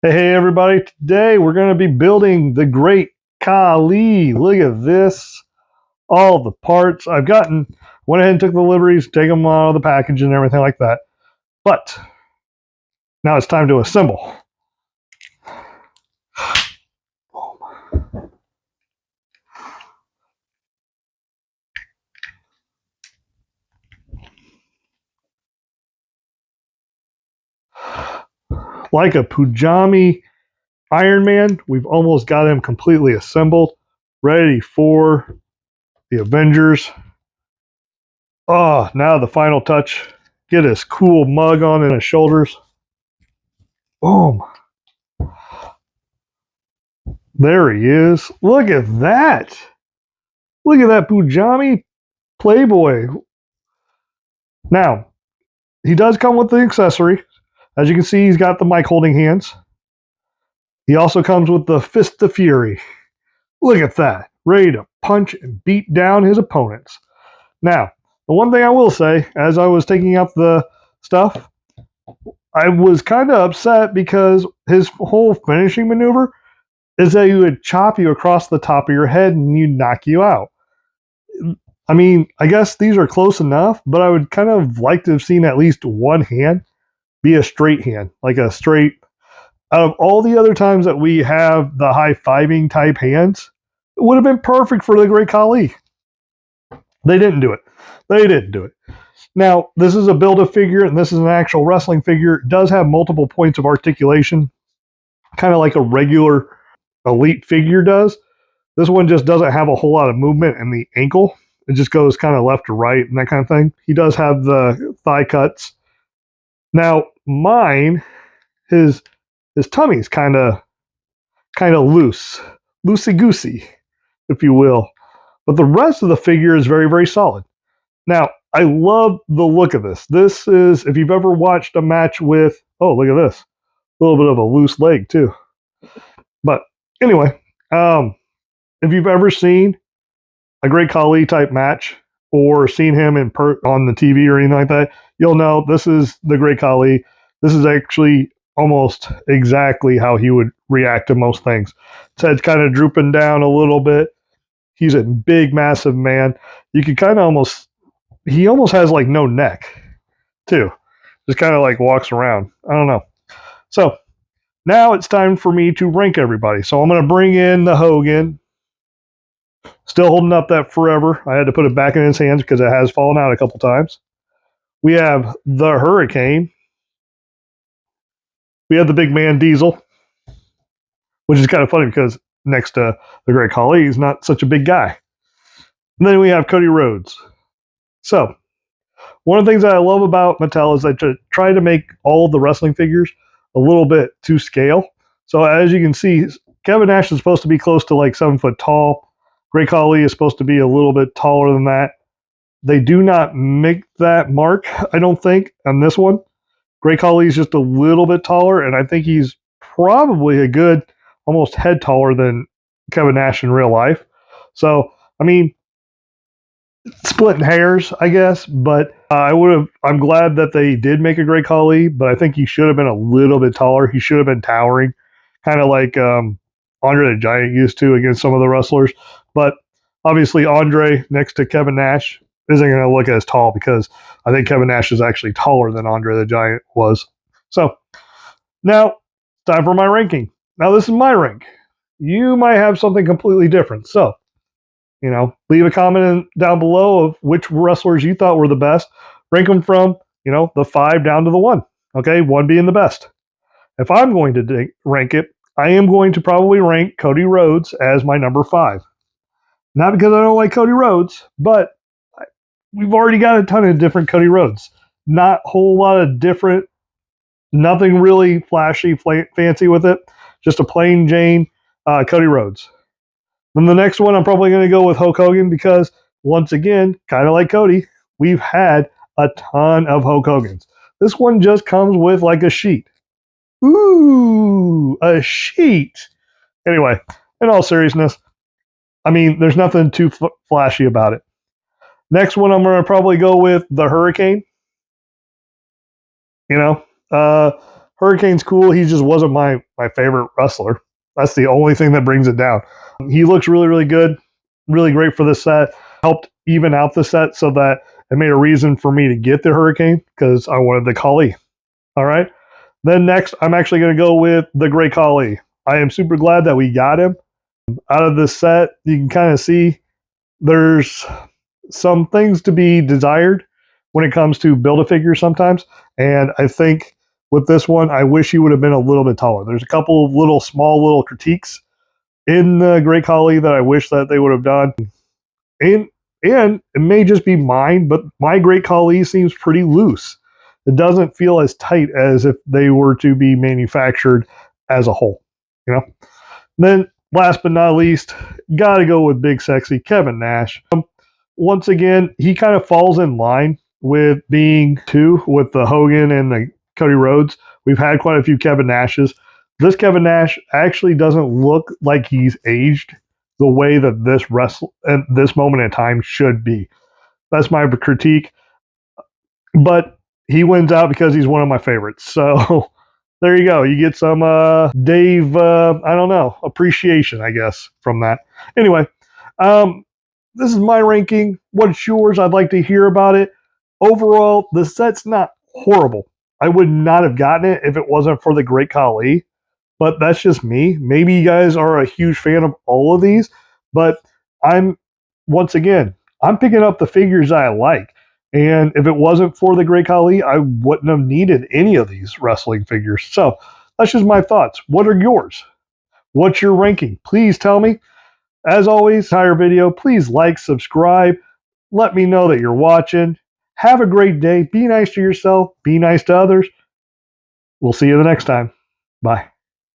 Hey, everybody. Today we're going to be building the great Khali. Look at this. All the parts. Went ahead and took the liberties, take them out of the package and everything like that. But now it's time to assemble. Like a Pujami Iron Man, we've almost got him completely assembled, ready for the Avengers. Oh, now the final touch. Get his cool mug on in his shoulders. Boom. There he is. Look at that. Look at that Pujami Playboy. Now, he does come with the accessory. As you can see, he's got the mic holding hands. He also comes with the Fist of Fury. Look at that. Ready to punch and beat down his opponents. Now, the one thing I will say, as I was taking out the stuff, I was kind of upset because his whole finishing maneuver is that he would chop you across the top of your head and he'd knock you out. I mean, I guess these are close enough, but I would kind of like to have seen at least one hand be a straight hand, like a straight. Out of all the other times that we have the high-fiving type hands, it would have been perfect for the Great Khali. They didn't do it. They didn't do it. Now, this is a Build-A-Figure, and this is an actual wrestling figure. It does have multiple points of articulation, kind of like a regular elite figure does. This one just doesn't have a whole lot of movement in the ankle. It just goes kind of left to right and that kind of thing. He does have the thigh cuts. Now, mine, his tummy's kind of loose, loosey goosey, if you will. But the rest of the figure is very, very solid. Now, I love the look of this. This is, if you've ever watched a match with, oh, look at this, a little bit of a loose leg too. But anyway, if you've ever seen a Great Khali type match or seen him on the TV or anything like that, you'll know this is the Great Khali. This is actually almost exactly how he would react to most things. His head's kind of drooping down a little bit. He's a big, massive man. You could kind of he almost has like no neck, too. Just kind of like walks around. I don't know. So now it's time for me to rank everybody. So I'm going to bring in the Hogan. Still holding up that Forever. I had to put it back in his hands because it has fallen out a couple times. We have the Hurricane. We have the big man Diesel, which is kind of funny because next to the Great Khali, he's not such a big guy. And then we have Cody Rhodes. So, one of the things that I love about Mattel is they try to make all the wrestling figures a little bit to scale. So, as you can see, Kevin Nash is supposed to be close to like 7 foot tall. Great Khali is supposed to be a little bit taller than that. They do not make that mark, I don't think, on this one. Great Khali is just a little bit taller, and I think he's probably a good, almost head taller than Kevin Nash in real life. So, I mean, splitting hairs, I guess, but I'm glad that they did make a Great Khali, but I think he should have been a little bit taller. He should have been towering, kind of like Andre the Giant used to against some of the wrestlers. But obviously, Andre next to Kevin Nash isn't going to look as tall because I think Kevin Nash is actually taller than Andre the Giant was. So now, time for my ranking. Now, this is my rank. You might have something completely different. So, leave a comment down below of which wrestlers you thought were the best. Rank them from, the 5 down to the 1. Okay, 1 being the best. If I'm going to rank it, I am going to probably rank Cody Rhodes as my number 5. Not because I don't like Cody Rhodes, but we've already got a ton of different Cody Rhodes. Not a whole lot of different, nothing really flashy, fancy with it. Just a plain Jane Cody Rhodes. Then the next one, I'm probably going to go with Hulk Hogan because, once again, kind of like Cody, we've had a ton of Hulk Hogans. This one just comes with like a sheet. Ooh, a sheet. Anyway, in all seriousness, I mean, there's nothing too flashy about it. Next one, I'm going to probably go with the Hurricane. Hurricane's cool. He just wasn't my favorite wrestler. That's the only thing that brings it down. He looks really, really good. Really great for the set. Helped even out the set so that it made a reason for me to get the Hurricane because I wanted the Khali. All right. Then next, I'm actually going to go with the Great Khali. I am super glad that we got him. Out of this set, you can kind of see there's some things to be desired when it comes to Build-A-Figure sometimes. And I think with this one, I wish he would have been a little bit taller. There's a couple of small little critiques in the Great Khali that I wish that they would have done. And it may just be mine, but my Great Khali seems pretty loose. It doesn't feel as tight as if they were to be manufactured as a whole, you know? Then, last but not least, got to go with Big Sexy Kevin Nash. Once again, he kind of falls in line with being two with the Hogan and the Cody Rhodes. We've had quite a few Kevin Nashes. This Kevin Nash actually doesn't look like he's aged the way that this wrestle at this moment in time should be. That's my critique. But he wins out because he's one of my favorites. So there you go. You get some Dave, I don't know, appreciation, I guess, from that. Anyway, this is my ranking. What's yours? I'd like to hear about it. Overall, the set's not horrible. I would not have gotten it if it wasn't for the Great Khali. But that's just me. Maybe you guys are a huge fan of all of these, but once again, I'm picking up the figures I like. And if it wasn't for the Great Khali, I wouldn't have needed any of these wrestling figures. So that's just my thoughts. What are yours? What's your ranking? Please tell me. As always, entire video, please like, subscribe. Let me know that you're watching. Have a great day. Be nice to yourself. Be nice to others. We'll see you the next time. Bye.